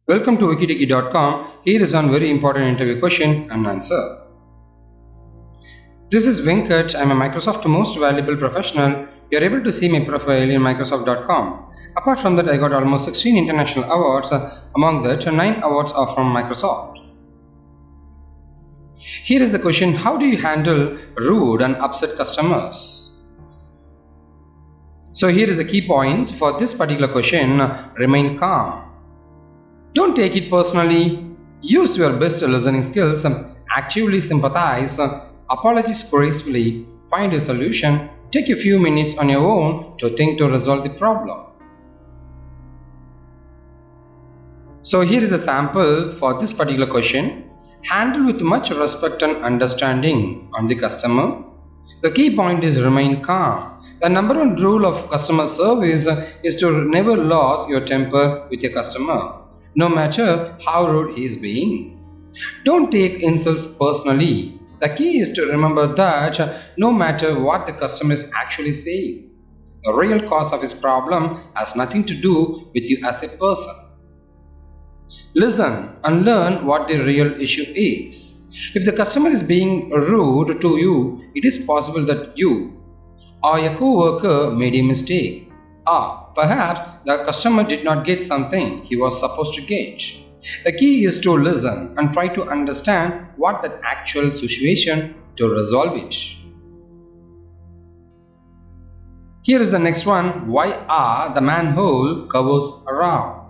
Welcome to wikitiki.com. Here is one very important interview question and answer. This is Venkat. I am a Microsoft Most Valuable Professional. You are able to see my profile in Microsoft.com. Apart from that, I got almost 16 international awards. Among that, 9 awards are from Microsoft. Here is the question: how do you handle rude and upset customers? So here is the key points for this particular question. Remain calm. Don't take it personally. Use your best listening skills. Actively sympathize. Apologize gracefully. Find a solution. Take a few minutes on your own to think to resolve the problem. So here is a sample for this particular question. Handle with much respect and understanding on the customer. The key point is remain calm. The number one rule of customer service is to never lose your temper with your customer, no matter how rude he is being. Don't take insults personally. The key is to remember that no matter what the customer is actually saying, the real cause of his problem has nothing to do with you as a person. Listen and learn what the real issue is. If the customer is being rude to you, it is possible that you or your co-worker made a mistake, or perhaps the customer did not get something he was supposed to get. The key is to listen and try to understand what the actual situation to resolve it. Here is the next one. Why are the manhole covers round?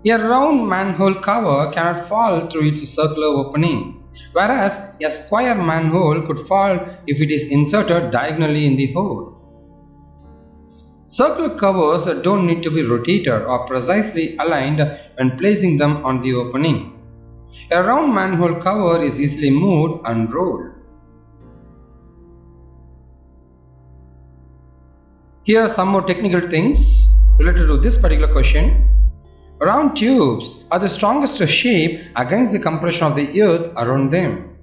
A round manhole cover cannot fall through its circular opening, whereas a square manhole could fall if it is inserted diagonally in the hole. Circular covers don't need to be rotated or precisely aligned when placing them on the opening. A round manhole cover is easily moved and rolled. Here are some more technical things related to this particular question. Round tubes are the strongest shape against the compression of the earth around them.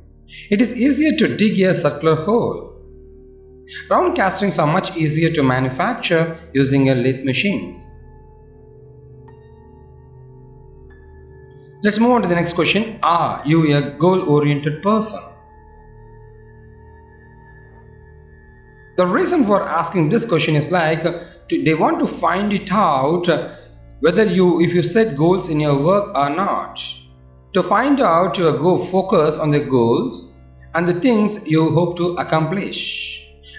It is easier to dig a circular hole. Round castings are much easier to manufacture using a lathe machine. Let's move on to the next question. Are you a goal-oriented person? The reason for asking this question is they want to find it out whether if you set goals in your work or not. To find out, you go focus on the goals and the things you hope to accomplish,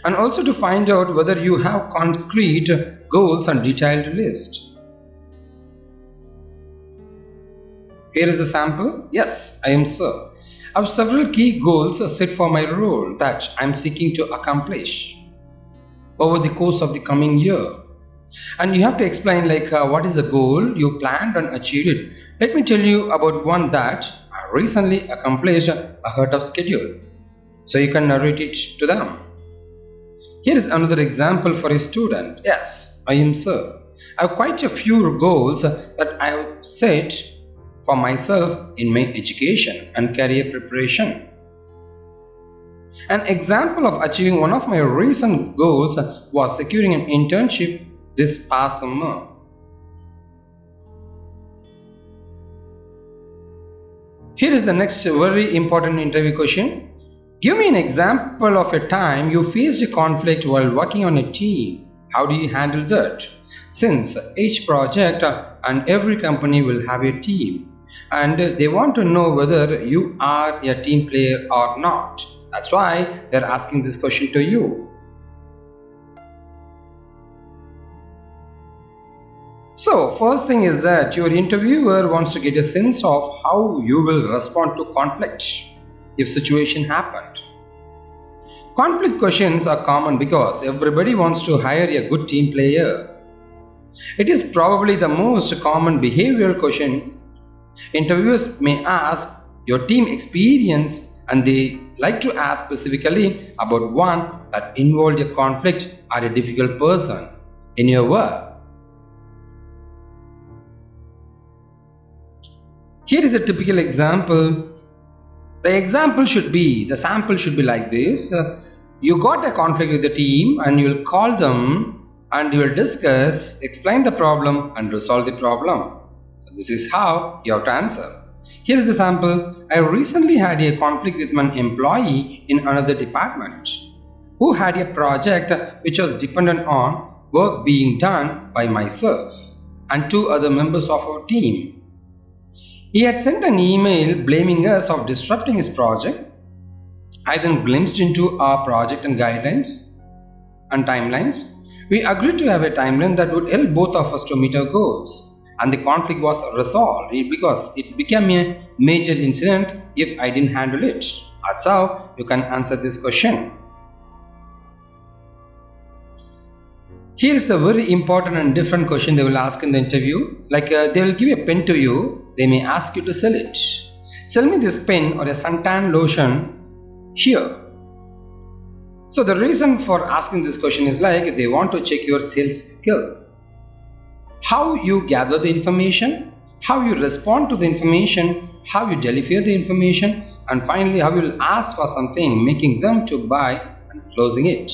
and also to find out whether you have concrete goals and detailed list. Here is a sample. Yes, I am sir. I have several key goals set for my role that I am seeking to accomplish over the course of the coming year. And you have to explain what is the goal you planned and achieved it. Let me tell you about one that I recently accomplished ahead of schedule, so you can narrate it to them. Here is another example for a student. Yes, I am sir. I have quite a few goals that I have set for myself in my education and career preparation. An example of achieving one of my recent goals was securing an internship this past summer. Here is the next very important interview question. Give me an example of a time you faced a conflict while working on a team. How do you handle that? Since each project and every company will have a team, and they want to know whether you are a team player or not. That's why they're asking this question to you. So first thing is that your interviewer wants to get a sense of how you will respond to conflict if situation happened. Conflict questions are common because everybody wants to hire a good team player. It is probably the most common behavioral question interviewers may ask your team experience, and they like to ask specifically about one that involved a conflict or a difficult person in your work. Here is a typical example. The sample should be like this. You got a conflict with the team and you'll call them and you will discuss, explain the problem and resolve the problem. So this is how you have to answer. Here is a sample. I recently had a conflict with an employee in another department who had a project which was dependent on work being done by myself and two other members of our team. He had sent an email blaming us of disrupting his project. I then glimpsed into our project and guidelines and timelines. We agreed to have a timeline that would help both of us to meet our goals, and the conflict was resolved because it became a major incident if I didn't handle it. That's how you can answer this question. Here is a very important and different question they will ask in the interview. Like they will give a pen to you. They may ask you to sell it. Sell me this pen or a suntan lotion here. So the reason for asking this question is like they want to check your sales skill. How you gather the information, how you respond to the information, how you deliver the information, and finally how you will ask for something, making them to buy and closing it.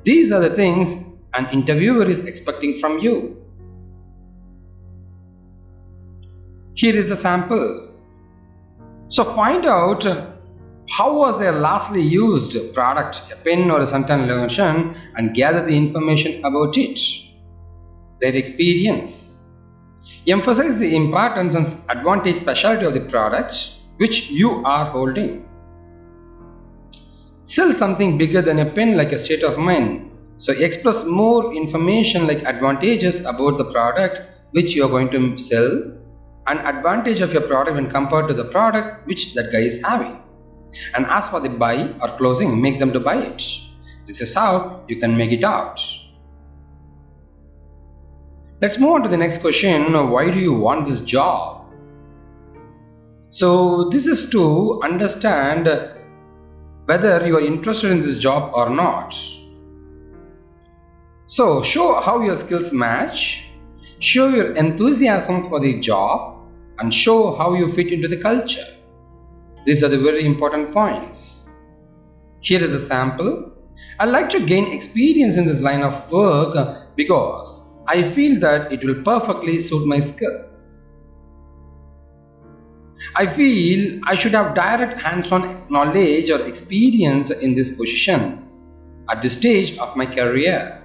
These are the things an interviewer is expecting from you. Here is the sample. So find out how was their lastly used product, a pen or a suntan lotion, and gather the information about it. Their experience. Emphasize the importance and advantage specialty of the product which you are holding. Sell something bigger than a pen like a state of mind. So express more information like advantages about the product which you are going to sell and advantage of your product when compared to the product which that guy is having. And ask for the buy or closing, make them to buy it. This is how you can make it out. Let's move on to the next question. Why do you want this job? So this is to understand whether you are interested in this job or not. So show how your skills match, show your enthusiasm for the job, and show how you fit into the culture. These are the very important points. Here is a sample. I'd like to gain experience in this line of work because I feel that it will perfectly suit my skills. I feel I should have direct hands-on knowledge or experience in this position at this stage of my career.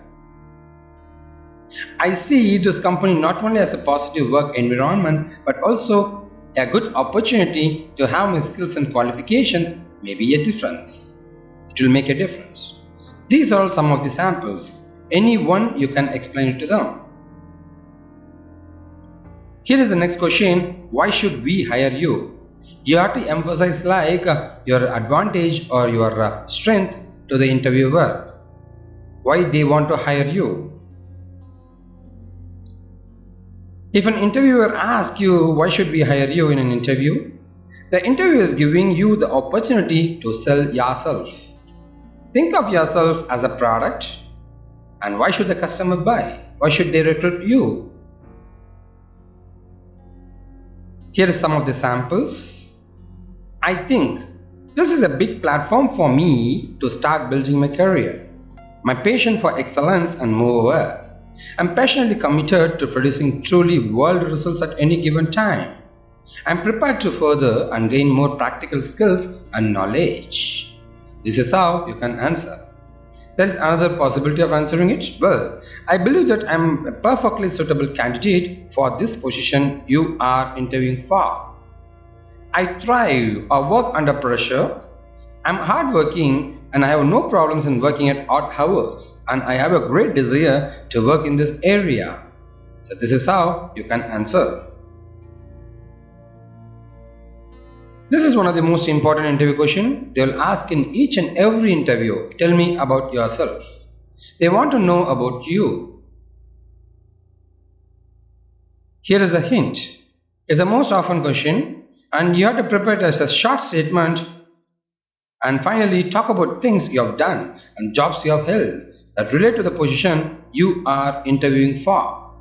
I see this company not only as a positive work environment but also a good opportunity to have my skills and qualifications may be a difference. It will make a difference. These are some of the samples. Any one you can explain it to them. Here is the next question. Why should we hire you? You have to emphasize like your advantage or your strength to the interviewer. Why they want to hire you? If an interviewer asks you why should we hire you in an interview, the interviewer is giving you the opportunity to sell yourself. Think of yourself as a product, and why should the customer buy? Why should they recruit you? Here are some of the samples. I think this is a big platform for me to start building my career. My passion for excellence and moreover, I'm passionately committed to producing truly world results at any given time. I'm prepared to further and gain more practical skills and knowledge. This is how you can answer. There is another possibility of answering it. Well, I believe that I'm a perfectly suitable candidate for this position you are interviewing for. I thrive or work under pressure. I'm hardworking and I have no problems in working at odd hours, and I have a great desire to work in this area. So this is how you can answer. This is one of the most important interview questions. They will ask in each and every interview, tell me about yourself. They want to know about you. Here is a hint. It's the most often question, and you have to prepare it as a short statement. And finally, talk about things you have done and jobs you have held that relate to the position you are interviewing for.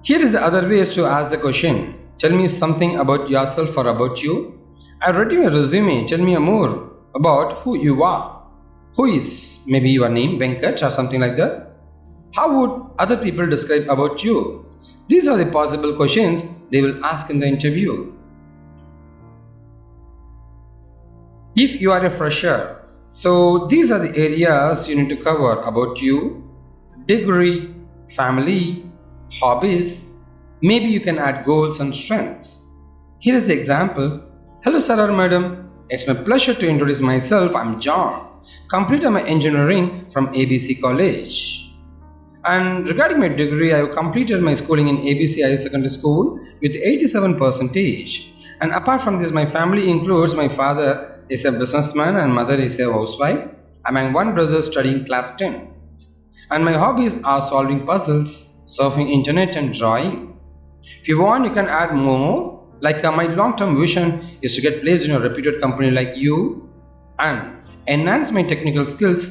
Here is the other ways to ask the question. Tell me something about yourself or about you. I read your resume. Tell me more about who you are. Who is maybe your name, Venkat or something like that? How would other people describe about you? These are the possible questions they will ask in the interview. If you are a fresher, so these are the areas you need to cover about you: degree, family, hobbies. Maybe you can add goals and strengths. Here is the example. Hello sir or madam, it's my pleasure to introduce myself. I'm John, completed my engineering from ABC College. And regarding my degree, I have completed my schooling in ABC Higher Secondary School with 87%. And apart from this, my family includes my father is a businessman and mother is a housewife. I'm one brother studying class 10. And my hobbies are solving puzzles, surfing internet and drawing. If you want, you can add more. Like my long-term vision is to get placed in a reputed company like you and enhance my technical skills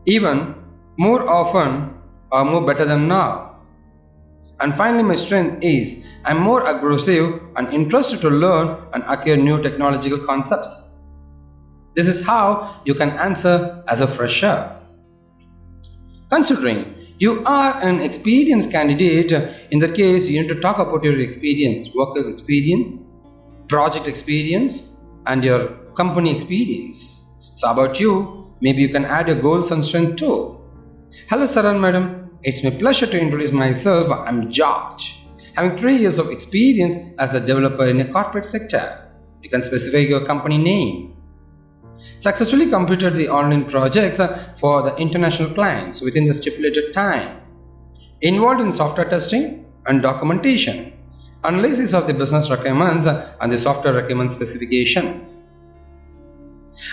even more often or more better than now. And finally, my strength is I'm more aggressive and interested to learn and acquire new technological concepts. This is how you can answer as a fresher. Considering you are an experienced candidate, in that case you need to talk about your experience, work experience, project experience and your company experience. So about you, maybe you can add your goals and strength too. Hello sir and madam, it's my pleasure to introduce myself. I'm George, having 3 years of experience as a developer in a corporate sector. You can specify your company name. Successfully completed the online projects for the international clients within the stipulated time. Involved in software testing and documentation, analysis of the business requirements and the software requirement specifications.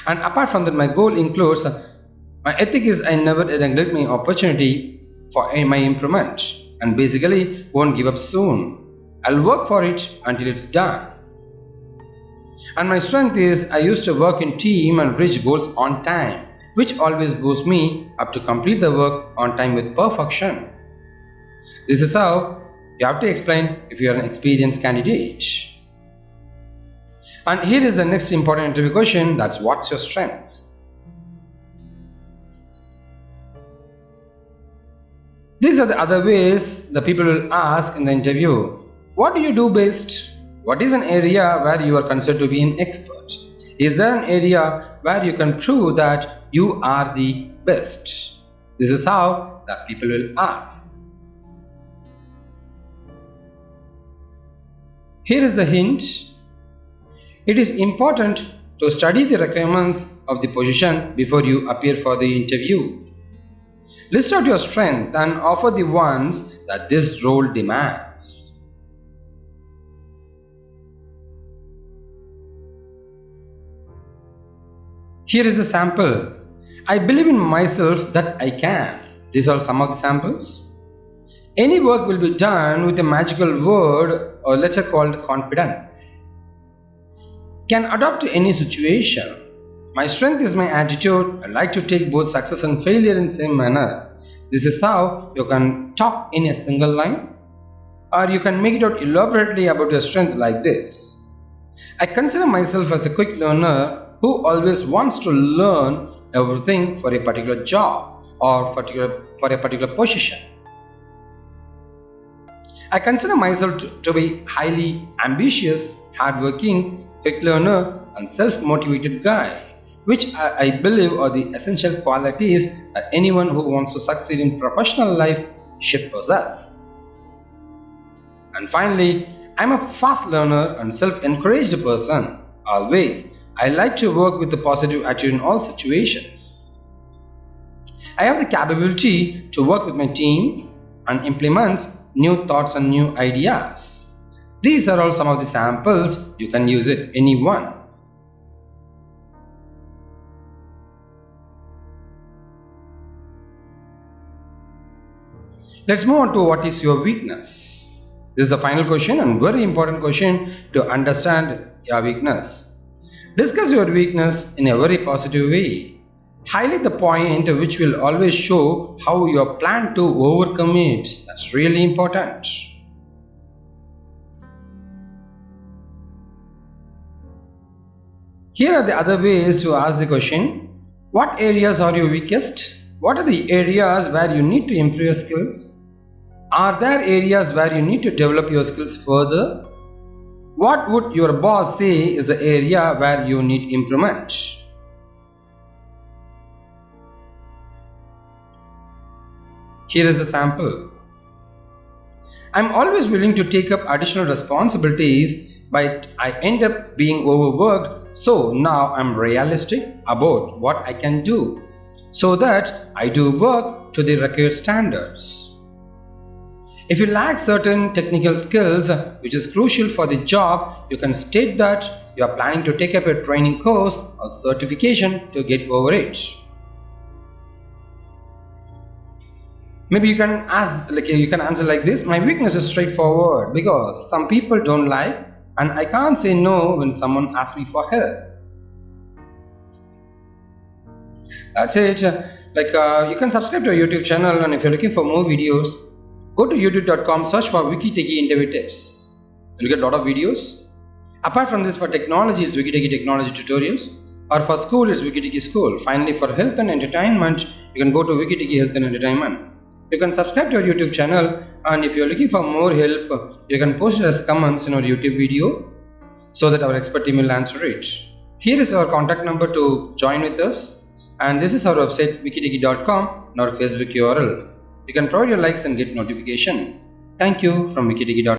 And apart from that, my goal includes my ethic is I never neglect my opportunity for my improvement and basically won't give up soon. I'll work for it until it's done. And my strength is I used to work in team and reach goals on time, which always boosts me up to complete the work on time with perfection. This is how you have to explain if you are an experienced candidate. And here is the next important interview question, that's what's your strength? These are the other ways the people will ask in the interview. What do you do best? What is an area where you are considered to be an expert? Is there an area where you can prove that you are the best? This is how the people will ask. Here is the hint. It is important to study the requirements of the position before you appear for the interview. List out your strengths and offer the ones that this role demands. Here is a sample. I believe in myself that I can. These are some of the samples. Any work will be done with a magical word or letter called confidence. Can adapt to any situation. My strength is my attitude. I like to take both success and failure in the same manner. This is how you can talk in a single line, or you can make it out elaborately about your strength like this. I consider myself as a quick learner who always wants to learn everything for a particular job or for a particular position. I consider myself to be highly ambitious, hardworking, quick learner and self-motivated guy, which I believe are the essential qualities that anyone who wants to succeed in professional life should possess. And finally, I'm a fast learner and self-encouraged person. Always, I like to work with a positive attitude in all situations. I have the capability to work with my team and implement new thoughts and new ideas. These are all some of the samples. You can use it any one. Let's move on to what is your weakness. This is the final question and very important question to understand your weakness. Discuss your weakness in a very positive way. Highlight the point which will always show how you plan to overcome it. That's really important. Here are the other ways to ask the question. What areas are you weakest? What are the areas where you need to improve your skills? Are there areas where you need to develop your skills further? What would your boss say is the area where you need improvement? Here is a sample. I'm always willing to take up additional responsibilities, but I end up being overworked, so now I'm realistic about what I can do so that I do work to the required standards. If you lack certain technical skills which is crucial for the job, you can state that you are planning to take up a training course or certification to get over it. Maybe you can answer like this. My weakness is straightforward because some people don't like and I can't say no when someone asks me for help. That's it. You can subscribe to our YouTube channel, and if you're looking for more videos, go to youtube.com, search for WikiTechie interview tips. You'll get a lot of videos. Apart from this, for technology is WikiTechie technology tutorials, or for school is WikiTechie school. Finally, for health and entertainment, you can go to WikiTechie health and entertainment. You can subscribe to our YouTube channel, and if you're looking for more help, you can post it as comments in our YouTube video so that our expert team will answer it. Here is our contact number to join with us, and this is our website wikitechie.com and our Facebook URL. You can provide your likes and get notification. Thank you from wikitechie.com.